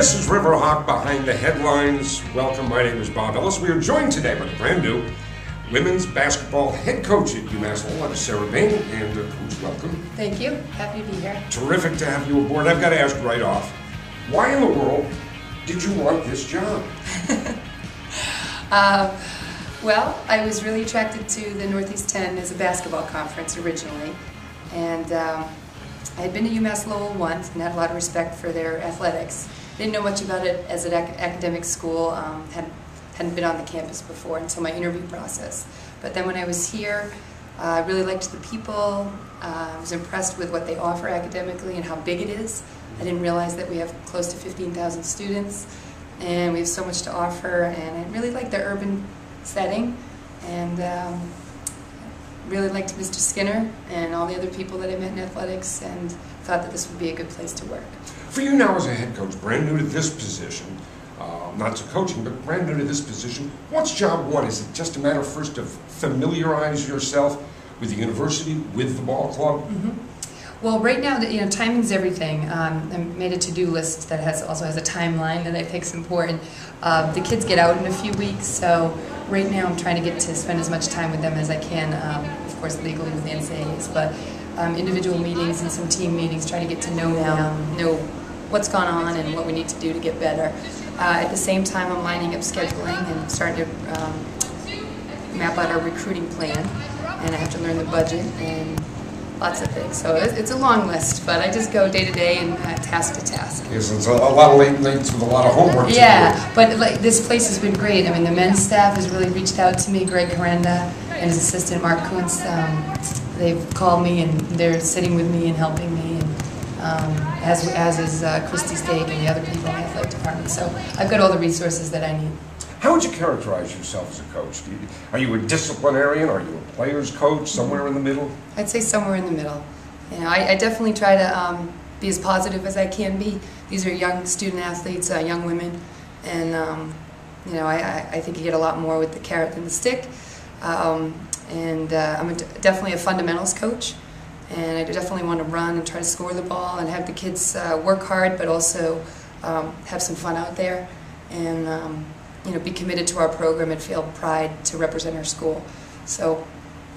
This is Riverhawk Behind the Headlines. Welcome, my name is Bob Ellis. We are joined today by the brand new women's basketball head coach at UMass Lowell, Sarah Behn. And Coach, welcome. Thank you. Happy to be here. Terrific to have you aboard. I've got to ask right off, why in the world did you want this job? Well, I was really attracted to the Northeast 10 as a basketball conference originally. And I had been to UMass Lowell once and had a lot of respect for their athletics. Didn't know much about it as an academic school, hadn't been on the campus before until my interview process. But then when I was here, I really liked the people. I was impressed with what they offer academically and how big it is. I didn't realize that we have close to 15,000 students and we have so much to offer, and I really liked the urban setting, and really liked Mr. Skinner and all the other people that I met in athletics, and thought that this would be a good place to work. For you now as a head coach, brand new to this position, not to coaching, but brand new to this position, what's job one? Is it just a matter first of familiarize yourself with the university, with the ball club? Mm-hmm. Well, right now, timing's everything. I made a to-do list that also has a timeline that I think's important. The kids get out in a few weeks, so right now I'm trying to get to spend as much time with them as I can, of course legally with the NCAAs, but individual meetings and some team meetings, trying to get to know them, know what's gone on and what we need to do to get better. At the same time, I'm lining up scheduling and starting to map out our recruiting plan, and I have to learn the budget and lots of things. So it's a long list, but I just go day to day and task to task. Yes, it's a lot of late nights with a lot of homework to do. Yeah, but this place has been great. I mean, the men's staff has really reached out to me. Greg Corenda and his assistant Mark Kuntz, they've called me and they're sitting with me and helping me, and as is Christy Stake and the other people in the athletic department. So I've got all the resources that I need. How would you characterize yourself as a coach? Are you a disciplinarian? Are you a player's coach? Somewhere in the middle? I'd say somewhere in the middle. I definitely try to be as positive as I can be. These are young student athletes, young women, and I think you get a lot more with the carrot than the stick. I'm definitely a fundamentals coach, and I definitely want to run and try to score the ball and have the kids work hard, but also have some fun out there, and be committed to our program and feel pride to represent our school. So,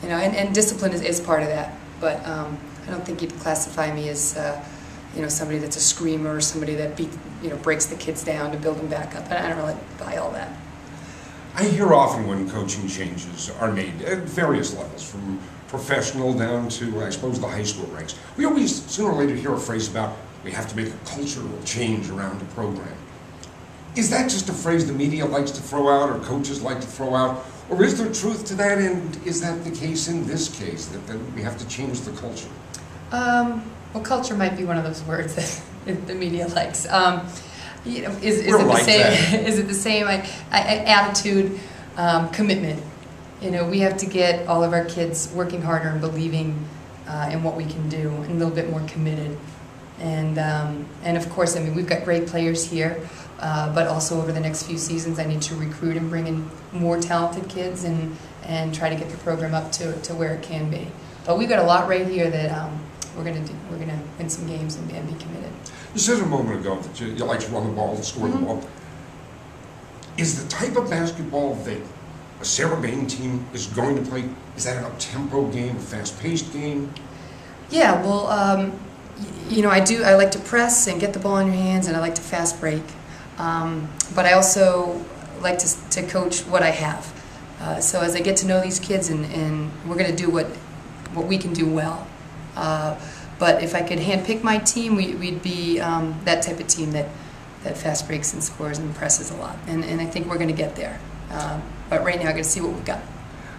and discipline is part of that. But I don't think you'd classify me as, somebody that's a screamer or somebody that breaks the kids down to build them back up. I don't really buy all that. I hear often when coaching changes are made at various levels, from professional down to, I suppose, the high school ranks. We always, sooner or later, hear a phrase about we have to make a cultural change around the program. Is that just a phrase the media likes to throw out or coaches like to throw out? Or is there truth to that, and is that the case in this case, that we have to change the culture? Well, culture might be one of those words that the media likes. Is it the same attitude, commitment? We have to get all of our kids working harder and believing in what we can do, and a little bit more committed. And of course, we've got great players here, but also over the next few seasons I need to recruit and bring in more talented kids and try to get the program up to where it can be. But we've got a lot right here that we're going to win some games and be committed. You said a moment ago that you like to run the ball and score the ball. Is the type of basketball that a Sarah Behn team is going to play, is that an up-tempo game, a fast-paced game? Yeah, well, I like to press and get the ball in your hands, and I like to fast break. But I also like to coach what I have. So as I get to know these kids, and we're going to do what we can do well. But if I could handpick my team, we'd be that type of team that fast breaks and scores and presses a lot. And I think we're going to get there. But right now, I've got to see what we've got.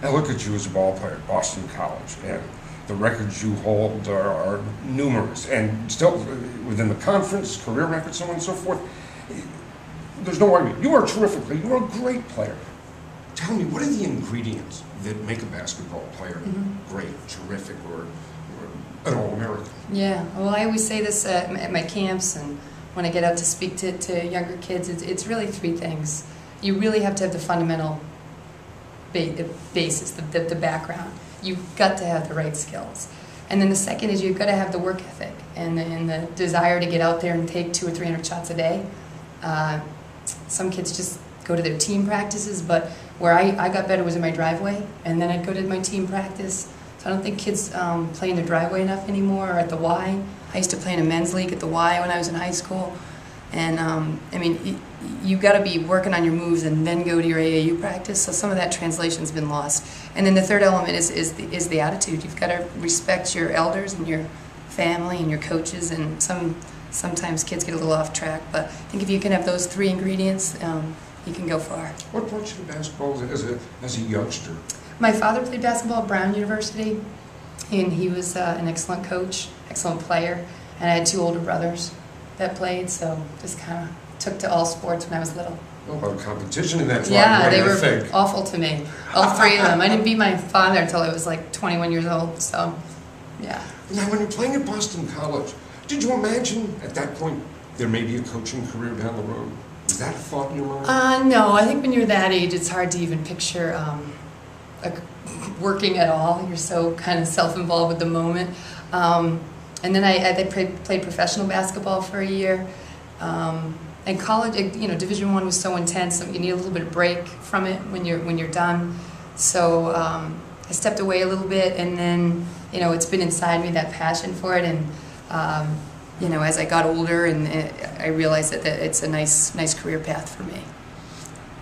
I look at you as a ball player at Boston College, and the records you hold are numerous, and still within the conference, career records, so on and so forth. There's no argument. You are a terrific player. You are a great player. Tell me, what are the ingredients that make a basketball player great, terrific, or an All-American? Yeah, well, I always say this at my camps and when I get out to speak to younger kids. It's really three things. You really have to have the fundamental basis, the background. You've got to have the right skills. And then the second is you've got to have the work ethic and the desire to get out there and take 200 or 300 shots a day. Some kids just go to their team practices, but where I got better was in my driveway, and then I'd go to my team practice. So I don't think kids play in their driveway enough anymore, or at the Y. I used to play in a men's league at the Y when I was in high school. And I mean, you've got to be working on your moves and then go to your AAU practice, so some of that translation's been lost. And then the third element is the attitude. You've got to respect your elders and your family and your coaches, and sometimes kids get a little off track, but I think if you can have those three ingredients, you can go far. What brought you to basketball as a youngster? My father played basketball at Brown University, and he was an excellent coach, excellent player, and I had two older brothers that played, so just kind of took to all sports when I was little. Well, about competition in that yeah, they were think. awful to me, all three of them. I didn't beat my father until I was like 21 years old, so yeah. Now, when you're playing at Boston College, did you imagine at that point there may be a coaching career down the road? Was that a thought in your mind? No, I think when you're that age, it's hard to even picture working at all. You're so kind of self-involved with the moment. And then I played professional basketball for a year. And college, you know, Division I was so intense, you need a little bit of break from it when you're done. So I stepped away a little bit, and then, you know, it's been inside me, that passion for it. And you know, as I got older, and I realized that it's a nice career path for me.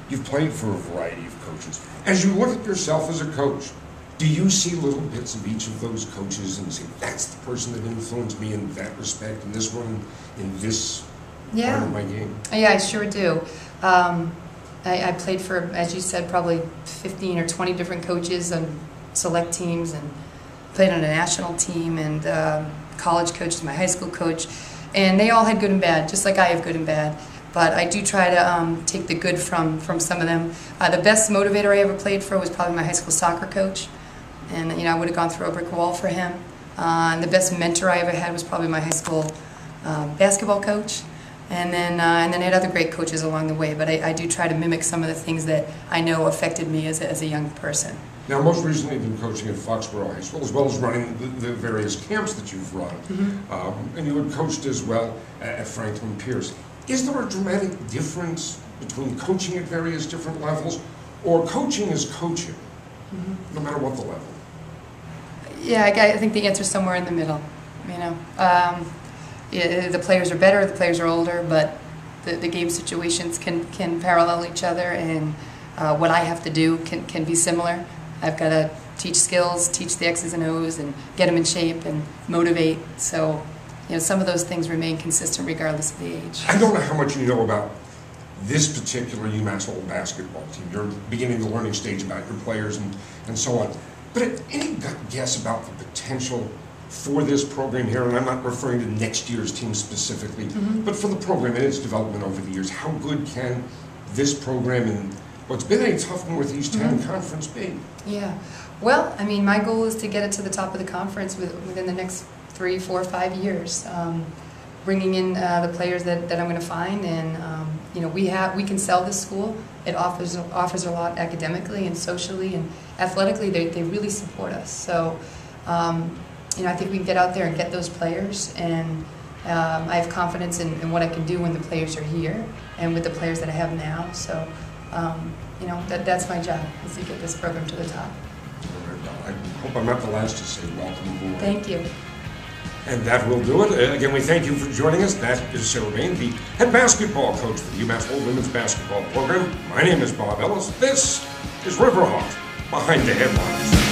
You've played for a variety of coaches. As you look at yourself as a coach, do you see little bits of each of those coaches and say, that's the person that influenced me in that respect, and this one in this part of my game? Yeah, I sure do. I played for, as you said, probably 15 or 20 different coaches on select teams, and played on a national team, and college coaches, my high school coach, and they all had good and bad, just like I have good and bad. But I do try to take the good from some of them. The best motivator I ever played for was probably my high school soccer coach, and you know, I would have gone through a brick wall for him. And the best mentor I ever had was probably my high school basketball coach, and then I had other great coaches along the way. But I do try to mimic some of the things that I know affected me as a young person. Now, most recently you've been coaching at Foxborough High School, as well as running the various camps that you've run. Mm-hmm. And you had coached as well at Franklin Pierce. Is there a dramatic difference between coaching at various different levels, or coaching is coaching, no matter what the level? Yeah, I think the answer's somewhere in the middle. You know, the players are better, the players are older, but the game situations can parallel each other, and what I have to do can be similar. I've got to teach skills, teach the X's and O's, and get them in shape and motivate. So, you know, some of those things remain consistent regardless of the age. I don't know how much you know about this particular UMass Lowell basketball team. You're beginning the learning stage about your players and so on. But any gut guess about the potential for this program here, and I'm not referring to next year's team specifically, but for the program and its development over the years, how good can this program and what's been a tough Northeast 10 conference be? Yeah. Well, I mean, my goal is to get it to the top of the conference within the next 3, 4, 5 years. Bringing in the players that I'm going to find, and you know, we can sell this school. It offers a lot academically and socially and athletically. They really support us. So, you know, I think we can get out there and get those players, and I have confidence in what I can do when the players are here and with the players that I have now. So, you know, that's my job, is to get this program to the top. I hope I'm not the last to say welcome aboard. Thank you. And that will do it. Again, we thank you for joining us. That is Sarah Behn, the head basketball coach for the UMass Lowell women's basketball program. My name is Bob Ellis. This is Riverhawk Behind the Headlines.